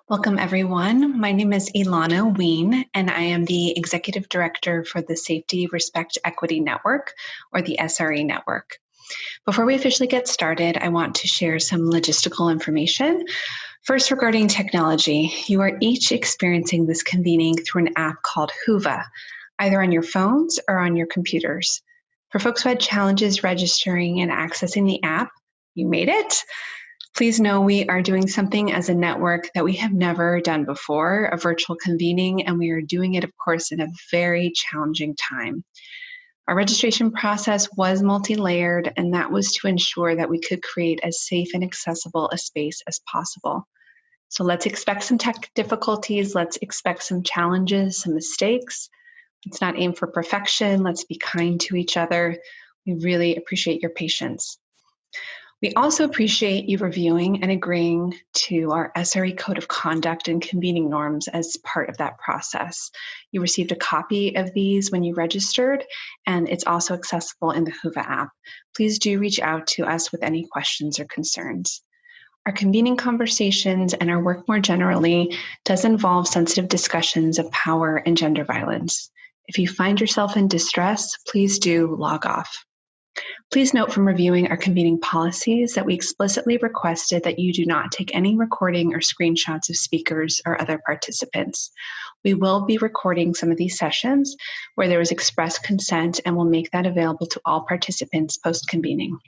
Welcome, everyone. My name is Elana Wien, and I am the Executive Director for the Safety, Respect, Equity Network, or the SRE Network. Before we officially get started, I want to share some logistical information. First, regarding technology, you are each experiencing this convening through an app called Whova, either on your phones or on your computers. For folks who had challenges registering and accessing the app, you made it. Please know we are doing something as a network that we have never done before, a virtual convening, and we are doing it, of course, in a very challenging time. Our registration process was multi-layered, and that was to ensure that we could create as safe and accessible a space as possible. So let's expect some tech difficulties, let's expect some challenges, some mistakes. Let's not aim for perfection, let's be kind to each other. We really appreciate your patience. We also appreciate you reviewing and agreeing to our SRE Code of Conduct and convening norms as part of that process. You received a copy of these when you registered, and it's also accessible in the Whova app. Please do reach out to us with any questions or concerns. Our convening conversations and our work more generally does involve sensitive discussions of power and gender violence. If you find yourself in distress, please do log off. Please note from reviewing our convening policies that we explicitly requested that you do not take any recording or screenshots of speakers or other participants. We will be recording some of these sessions where there is express consent, and we'll make that available to all participants post-convening.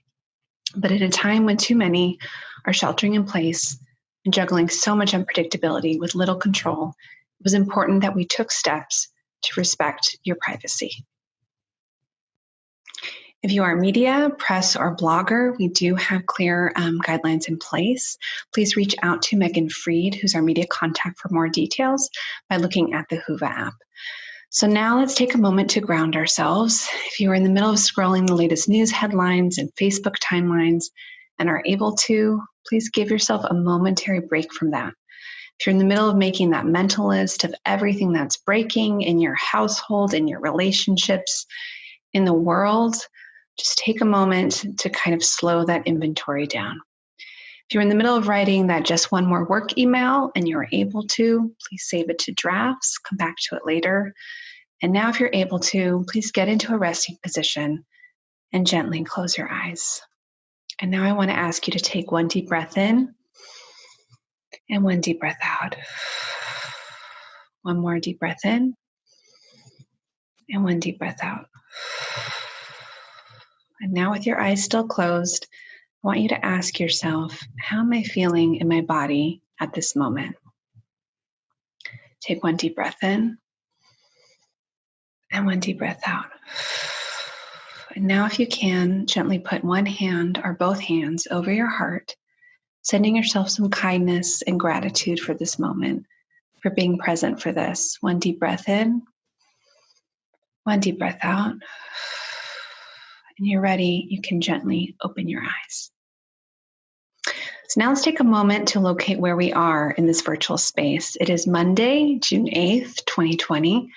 But at a time when too many are sheltering in place and juggling so much unpredictability with little control, it was important that we took steps to respect your privacy. If you are media, press, or blogger, we do have clear guidelines in place. Please reach out to Megan Freed, who's our media contact, for more details by looking at the Whova app. So now let's take a moment to ground ourselves. If you are in the middle of scrolling the latest news headlines and Facebook timelines and are able to, please give yourself a momentary break from that. If you're in the middle of making that mental list of everything that's breaking in your household, in your relationships, in the world, just take a moment to kind of slow that inventory down. If you're in the middle of writing that just one more work email and you're able to, please save it to drafts, come back to it later. And now if you're able to, please get into a resting position and gently close your eyes. And now I want to ask you to take one deep breath in and one deep breath out. One more deep breath in and one deep breath out. And now with your eyes still closed, I want you to ask yourself, how am I feeling in my body at this moment? Take one deep breath in and one deep breath out. And now if you can, gently put one hand or both hands over your heart, sending yourself some kindness and gratitude for this moment, for being present for this. One deep breath in, one deep breath out. And you're ready, you can gently open your eyes. So now let's take a moment to locate where we are in this virtual space. It is Monday, June 8th, 2020.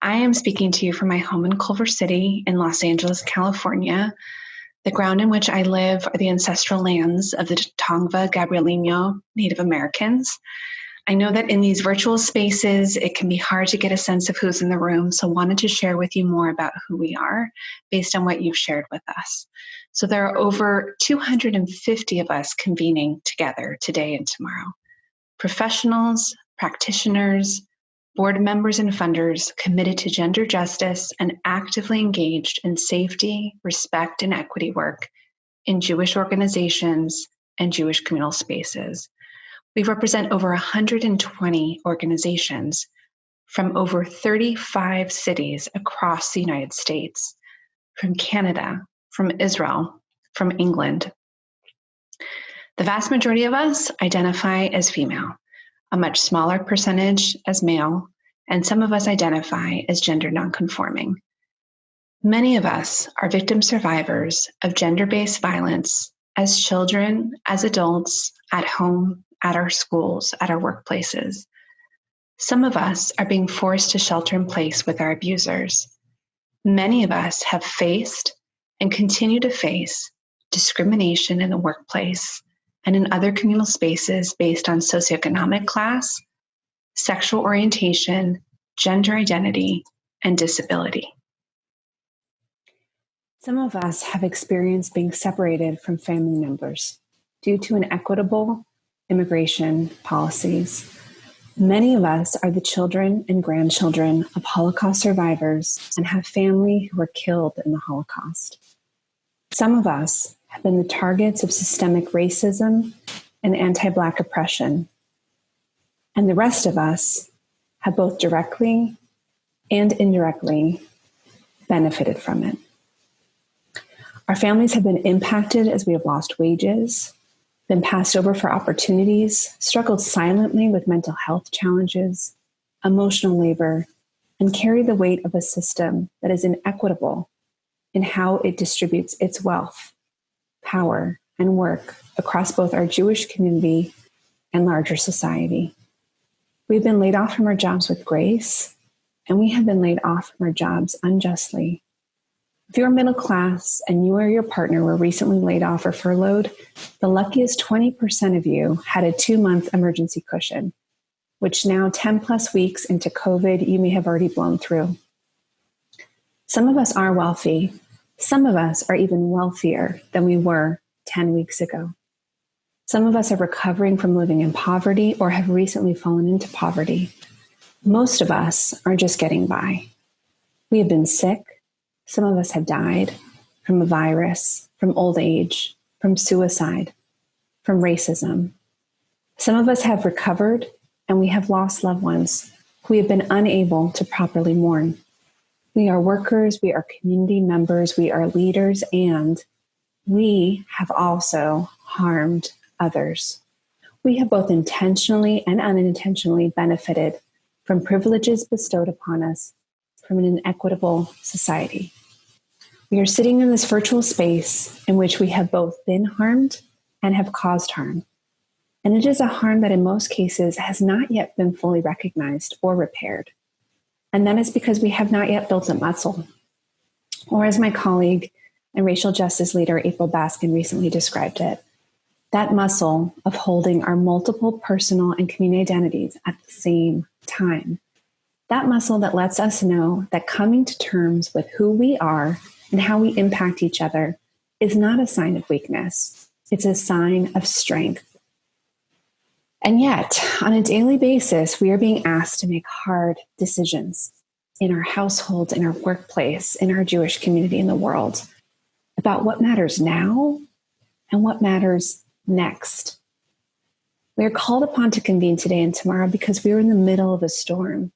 I am speaking to you from my home in Culver City in Los Angeles, California. The ground in which I live are the ancestral lands of the Tongva Gabrielino Native Americans. I know that in these virtual spaces, it can be hard to get a sense of who's in the room, so wanted to share with you more about who we are based on what you've shared with us. So there are over 250 of us convening together today and tomorrow. Professionals, practitioners, board members, and funders committed to gender justice and actively engaged in safety, respect, and equity work in Jewish organizations and Jewish communal spaces. We represent over 120 organizations from over 35 cities across the United States, from Canada, from Israel, from England. The vast majority of us identify as female, a much smaller percentage as male, and some of us identify as gender nonconforming. Many of us are victim survivors of gender-based violence as children, as adults, at home, at our schools, at our workplaces. Some of us are being forced to shelter in place with our abusers. Many of us have faced and continue to face discrimination in the workplace and in other communal spaces based on socioeconomic class, sexual orientation, gender identity, and disability. Some of us have experienced being separated from family members due to inequitable immigration policies. Many of us are the children and grandchildren of Holocaust survivors and have family who were killed in the Holocaust. Some of us have been the targets of systemic racism and anti-Black oppression. And the rest of us have both directly and indirectly benefited from it. Our families have been impacted as we have lost wages, been passed over for opportunities, struggled silently with mental health challenges, emotional labor, and carry the weight of a system that is inequitable in how it distributes its wealth, power, and work across both our Jewish community and larger society. We've been laid off from our jobs with grace, and we have been laid off from our jobs unjustly. If you're middle class and you or your partner were recently laid off or furloughed, the luckiest 20% of you had a 2-month emergency cushion, which now 10 plus weeks into COVID, you may have already blown through. Some of us are wealthy. Some of us are even wealthier than we were 10 weeks ago. Some of us are recovering from living in poverty or have recently fallen into poverty. Most of us are just getting by. We have been sick. Some of us have died from a virus, from old age, from suicide, from racism. Some of us have recovered, and we have lost loved ones who we have been unable to properly mourn. We are workers, we are community members, we are leaders, and we have also harmed others. We have both intentionally and unintentionally benefited from privileges bestowed upon us from an inequitable society. We are sitting in this virtual space in which we have both been harmed and have caused harm. And it is a harm that in most cases has not yet been fully recognized or repaired. And that is because we have not yet built a muscle. Or as my colleague and racial justice leader April Baskin recently described it, that muscle of holding our multiple personal and community identities at the same time. That muscle that lets us know that coming to terms with who we are and how we impact each other is not a sign of weakness. It's a sign of strength. And yet, on a daily basis, we are being asked to make hard decisions in our households, in our workplace, in our Jewish community, in the world, about what matters now and what matters next. We are called upon to convene today and tomorrow because we are in the middle of a storm.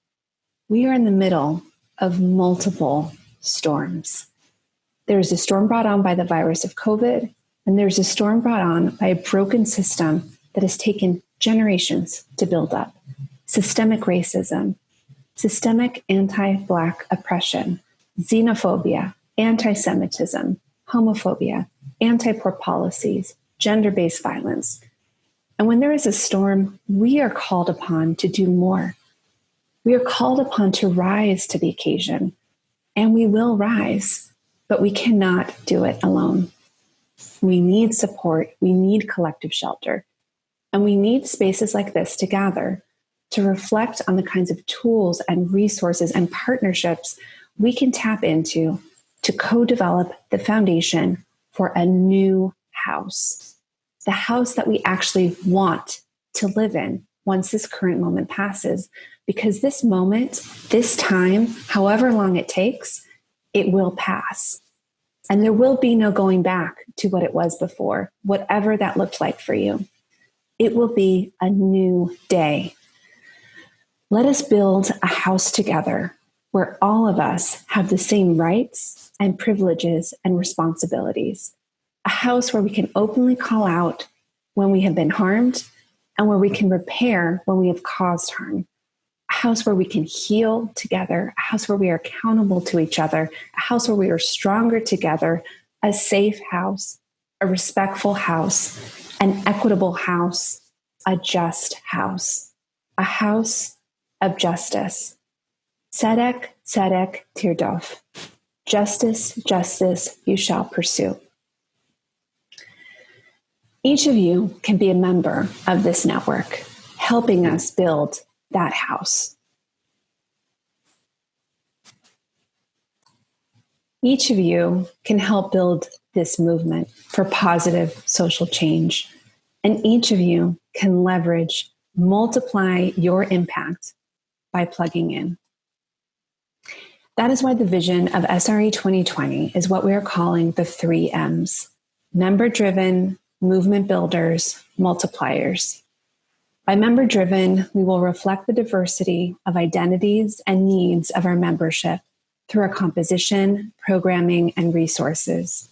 We are in the middle of multiple storms. There's a storm brought on by the virus of COVID, and there's a storm brought on by a broken system that has taken generations to build up. Systemic racism, systemic anti-Black oppression, xenophobia, anti-Semitism, homophobia, anti-poor policies, gender-based violence. And when there is a storm, we are called upon to do more. We are called upon to rise to the occasion, and we will rise, but we cannot do it alone. We need support, we need collective shelter, and we need spaces like this to gather, to reflect on the kinds of tools and resources and partnerships we can tap into to co-develop the foundation for a new house, the house that we actually want to live in once this current moment passes. Because this moment, this time, however long it takes, it will pass. And there will be no going back to what it was before, whatever that looked like for you. It will be a new day. Let us build a house together where all of us have the same rights and privileges and responsibilities. A house where we can openly call out when we have been harmed and where we can repair when we have caused harm. A house where we can heal together, a house where we are accountable to each other, a house where we are stronger together, a safe house, a respectful house, an equitable house, a just house, a house of justice. Tzedek, tzedek, tirdof. Justice, justice, you shall pursue. Each of you can be a member of this network, helping us build that house. Each of you can help build this movement for positive social change. And each of you can leverage, multiply your impact by plugging in. That is why the vision of SRE 2020 is what we are calling the 3 M's: member-driven, movement builders, multipliers. By member-driven, we will reflect the diversity of identities and needs of our membership through our composition, programming, and resources.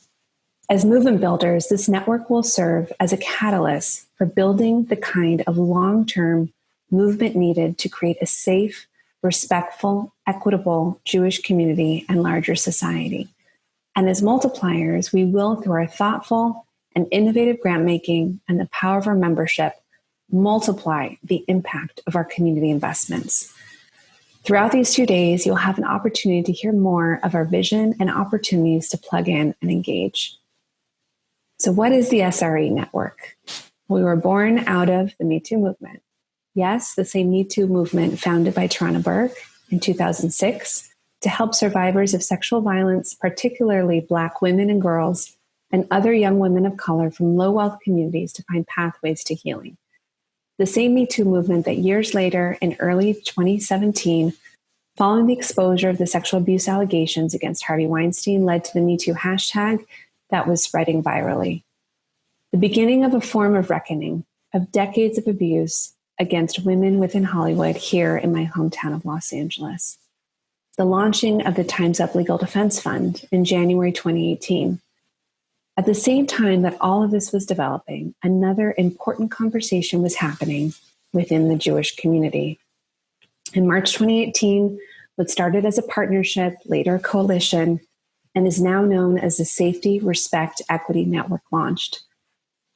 As movement builders, this network will serve as a catalyst for building the kind of long-term movement needed to create a safe, respectful, equitable Jewish community and larger society. And as multipliers, we will, through our thoughtful and innovative grant making and the power of our membership, multiply the impact of our community investments. Throughout these 2 days, you'll have an opportunity to hear more of our vision and opportunities to plug in and engage. So what is the SRE network? We were born out of the Me Too movement. Yes, the same Me Too movement founded by Tarana Burke in 2006 to help survivors of sexual violence, particularly Black women and girls, and other young women of color from low-wealth communities to find pathways to healing. The same Me Too movement that years later, in early 2017, following the exposure of the sexual abuse allegations against Harvey Weinstein, led to the Me Too hashtag that was spreading virally. The beginning of a form of reckoning of decades of abuse against women within Hollywood here in my hometown of Los Angeles. The launching of the Time's Up Legal Defense Fund in January 2018. At the same time that all of this was developing, another important conversation was happening within the Jewish community. In March 2018, what started as a partnership, later a coalition, and is now known as the Safety, Respect, Equity Network launched.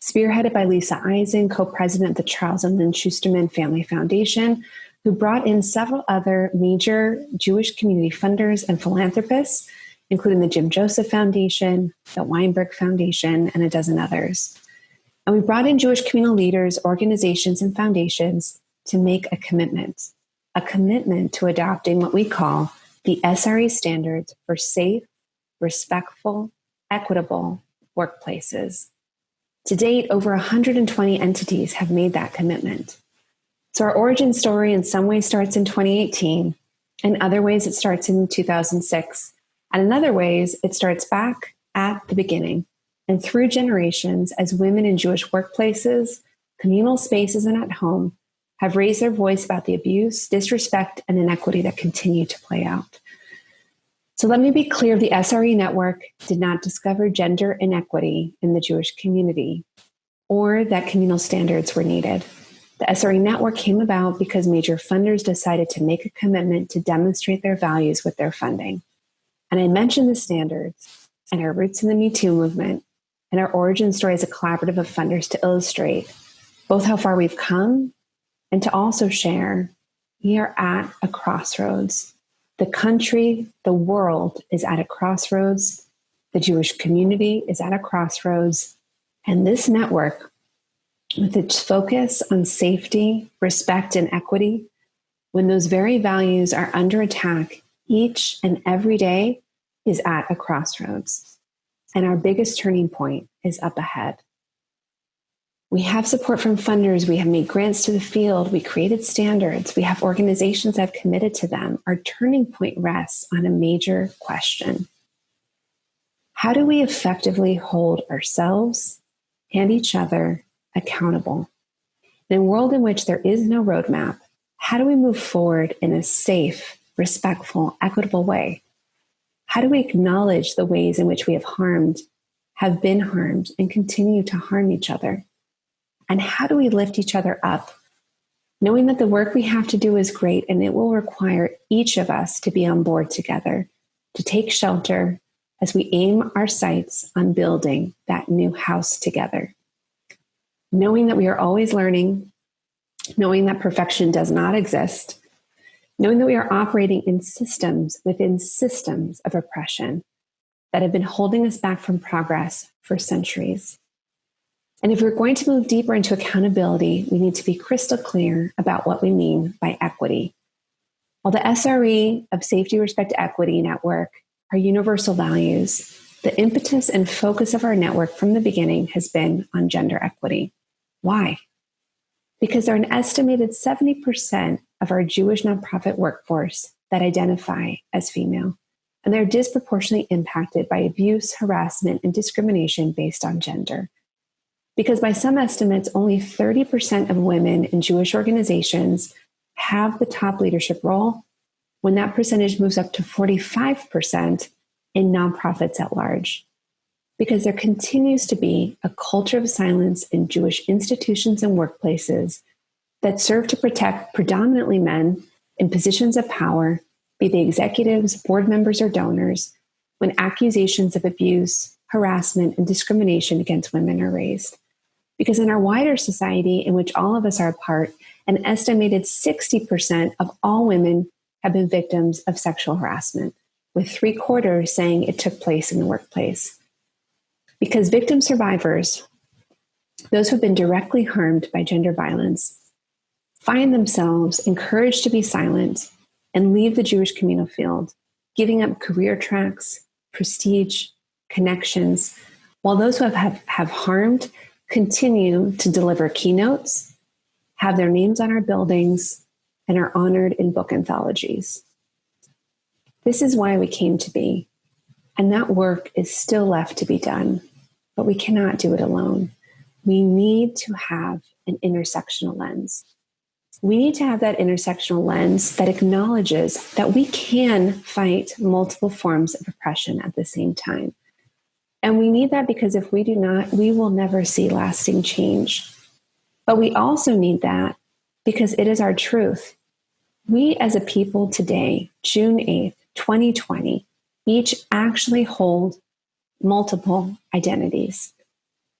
Spearheaded by Lisa Eisen, co-president of the Charles and Lynn Schusterman Family Foundation, who brought in several other major Jewish community funders and philanthropists, including the Jim Joseph Foundation, the Weinberg Foundation, and a dozen others. And we brought in Jewish communal leaders, organizations, and foundations to make a commitment to adopting what we call the SRE standards for safe, respectful, equitable workplaces. To date, over 120 entities have made that commitment. So our origin story in some ways starts in 2018, in other ways it starts in 2006, and in other ways it starts back at the beginning and through generations as women in Jewish workplaces, communal spaces, and at home have raised their voice about the abuse, disrespect, and inequity that continue to play out. So let me be clear, the SRE network did not discover gender inequity in the Jewish community or that communal standards were needed. The SRE network came about because major funders decided to make a commitment to demonstrate their values with their funding. And I mentioned the standards and our roots in the Me Too movement and our origin story as a collaborative of funders to illustrate both how far we've come and to also share we are at a crossroads. The country, the world is at a crossroads. The Jewish community is at a crossroads. And this network, with its focus on safety, respect, and equity, when those very values are under attack each and every day, is at a crossroads. And our biggest turning point is up ahead. We have support from funders. We have made grants to the field. We created standards. We have organizations that have committed to them. Our turning point rests on a major question. How do we effectively hold ourselves and each other accountable? In a world in which there is no roadmap, how do we move forward in a safe, respectful, equitable way? How do we acknowledge the ways in which we have been harmed, and continue to harm each other? And how do we lift each other up, knowing that the work we have to do is great and it will require each of us to be on board together, to take shelter as we aim our sights on building that new house together. Knowing that we are always learning, knowing that perfection does not exist, knowing that we are operating in systems within systems of oppression that have been holding us back from progress for centuries. And if we're going to move deeper into accountability, we need to be crystal clear about what we mean by equity. While the SRE of Safety, Respect, Equity network are universal values, the impetus and focus of our network from the beginning has been on gender equity. Why? Because there are an estimated 70% of our Jewish nonprofit workforce that identify as female, and they're disproportionately impacted by abuse, harassment, and discrimination based on gender. Because by some estimates, only 30% of women in Jewish organizations have the top leadership role, when that percentage moves up to 45% in nonprofits at large. Because there continues to be a culture of silence in Jewish institutions and workplaces that serve to protect predominantly men in positions of power, be they executives, board members, or donors, when accusations of abuse, harassment, and discrimination against women are raised. Because in our wider society, in which all of us are a part, an estimated 60% of all women have been victims of sexual harassment, with 3/4 saying it took place in the workplace. Because victim survivors, those who have been directly harmed by gender violence, find themselves encouraged to be silent and leave the Jewish communal field, giving up career tracks, prestige, connections, while those who have harmed continue to deliver keynotes, have their names on our buildings, and are honored in book anthologies. This is why we came to be, and that work is still left to be done, but we cannot do it alone. We need to have an intersectional lens. We need to have that intersectional lens that acknowledges that we can fight multiple forms of oppression at the same time. And we need that because if we do not, we will never see lasting change. But we also need that because it is our truth. We as a people today, June 8th, 2020, each actually hold multiple identities.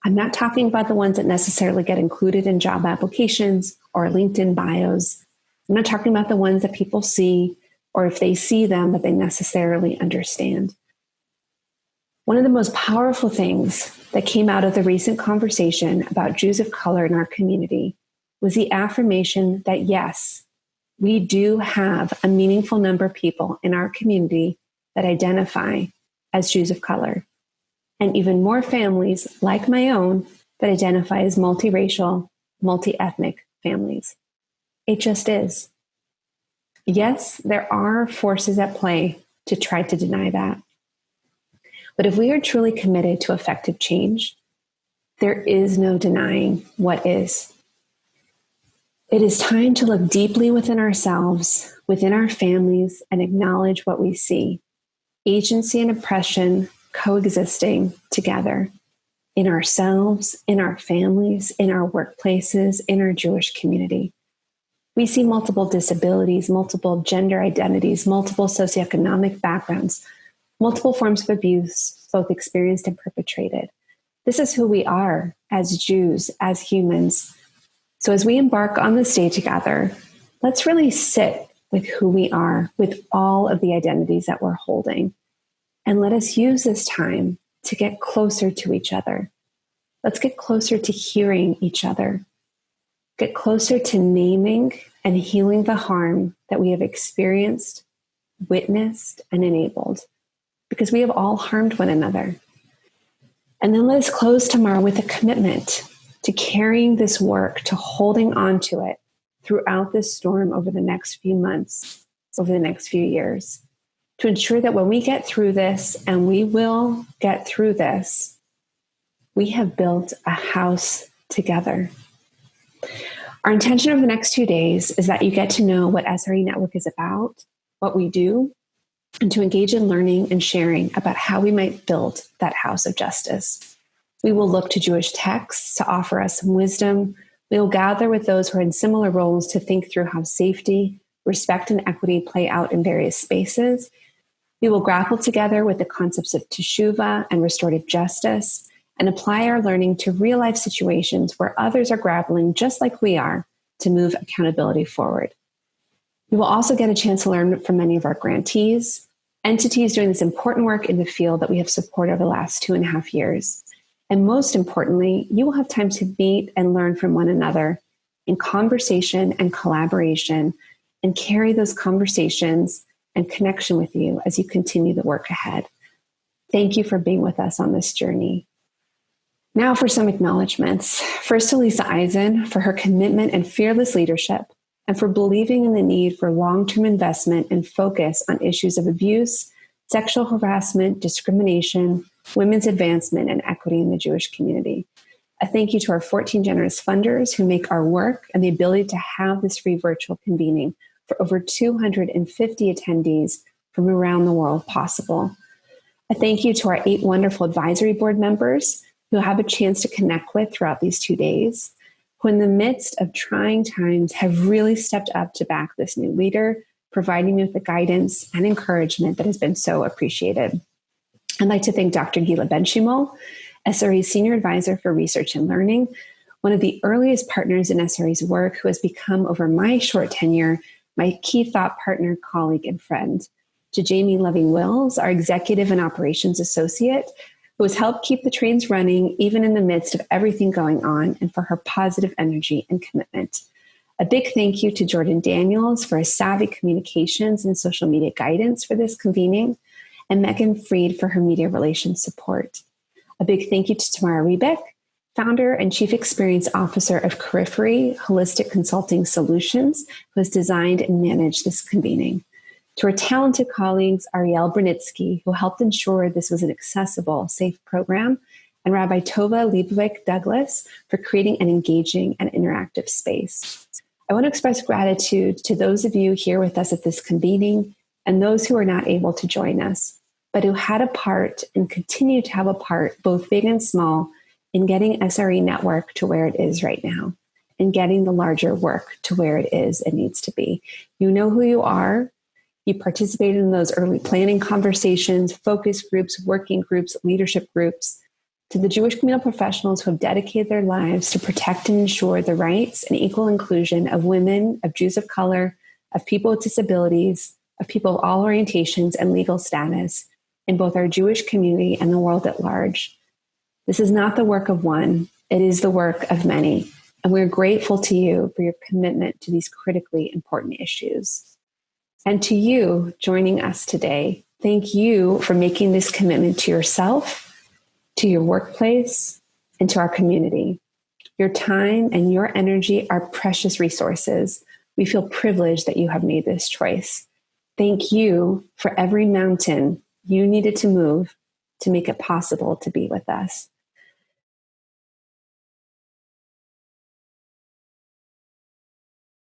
I'm not talking about the ones that necessarily get included in job applications or LinkedIn bios. I'm not talking about the ones that people see, or if they see them, that they necessarily understand. One of the most powerful things that came out of the recent conversation about Jews of color in our community was the affirmation that yes, we do have a meaningful number of people in our community that identify as Jews of color, and even more families like my own that identify as multiracial, multi-ethnic families. It just is. Yes, there are forces at play to try to deny that. But if we are truly committed to effective change, there is no denying what is. It is time to look deeply within ourselves, within our families, and acknowledge what we see. Agency and oppression coexisting together in ourselves, in our families, in our workplaces, in our Jewish community. We see multiple disabilities, multiple gender identities, multiple socioeconomic backgrounds, multiple forms of abuse, both experienced and perpetrated. This is who we are as Jews, as humans. So as we embark on this day together, let's really sit with who we are, with all of the identities that we're holding. And let us use this time to get closer to each other. Let's get closer to hearing each other. Get closer to naming and healing the harm that we have experienced, witnessed, and enabled, because we have all harmed one another. And then let us close tomorrow with a commitment to carrying this work, to holding on to it throughout this storm over the next few months, over the next few years, to ensure that when we get through this, and we will get through this, we have built a house together. Our intention over the next 2 days is that you get to know what SRE Network is about, what we do, and to engage in learning and sharing about how we might build that house of justice. We will look to Jewish texts to offer us some wisdom. We will gather with those who are in similar roles to think through how safety, respect, and equity play out in various spaces. We will grapple together with the concepts of teshuvah and restorative justice and apply our learning to real-life situations where others are grappling just like we are to move accountability forward. We will also get a chance to learn from many of our grantees, entities doing this important work in the field that we have supported over the last 2.5 years. And most importantly, you will have time to meet and learn from one another in conversation and collaboration, and carry those conversations and connection with you as you continue the work ahead. Thank you for being with us on this journey. Now for some acknowledgements. First to Lisa Eisen for her commitment and fearless leadership, and for believing in the need for long-term investment and focus on issues of abuse, sexual harassment, discrimination, women's advancement, and equity in the Jewish community. A thank you to our 14 generous funders who make our work and the ability to have this free virtual convening for over 250 attendees from around the world possible. A thank you to our 8 wonderful advisory board members who have a chance to connect with throughout these 2 days, who in the midst of trying times have really stepped up to back this new leader, providing me with the guidance and encouragement that has been so appreciated. I'd like to thank Dr. Gila Benchimol, SRE Senior Advisor for Research and Learning, one of the earliest partners in SRE's work, who has become, over my short tenure, my key thought partner, colleague, and friend. To Jamie Loving-Wills, our Executive and Operations Associate, who has helped keep the trains running even in the midst of everything going on, and for her positive energy and commitment. A big thank you to Jordan Daniels for his savvy communications and social media guidance for this convening, and Megan Freed for her media relations support. A big thank you to Tamara Rebeck, founder and chief experience officer of Periphery Holistic Consulting Solutions, who has designed and managed this convening. To our talented colleagues, Ariel Brunitsky, who helped ensure this was an accessible, safe program, and Rabbi Tova Leibovich Douglas for creating an engaging and interactive space. I want to express gratitude to those of you here with us at this convening and those who are not able to join us, but who had a part and continue to have a part, both big and small, in getting SRE Network to where it is right now, and getting the larger work to where it is and needs to be. You know who you are. You participated in those early planning conversations, focus groups, working groups, leadership groups. To the Jewish communal professionals who have dedicated their lives to protect and ensure the rights and equal inclusion of women, of Jews of color, of people with disabilities, of people of all orientations and legal status in both our Jewish community and the world at large. This is not the work of one, it is the work of many. And we're grateful to you for your commitment to these critically important issues. And to you joining us today, thank you for making this commitment to yourself, to your workplace, and to our community. Your time and your energy are precious resources. We feel privileged that you have made this choice. Thank you for every mountain you needed to move to make it possible to be with us.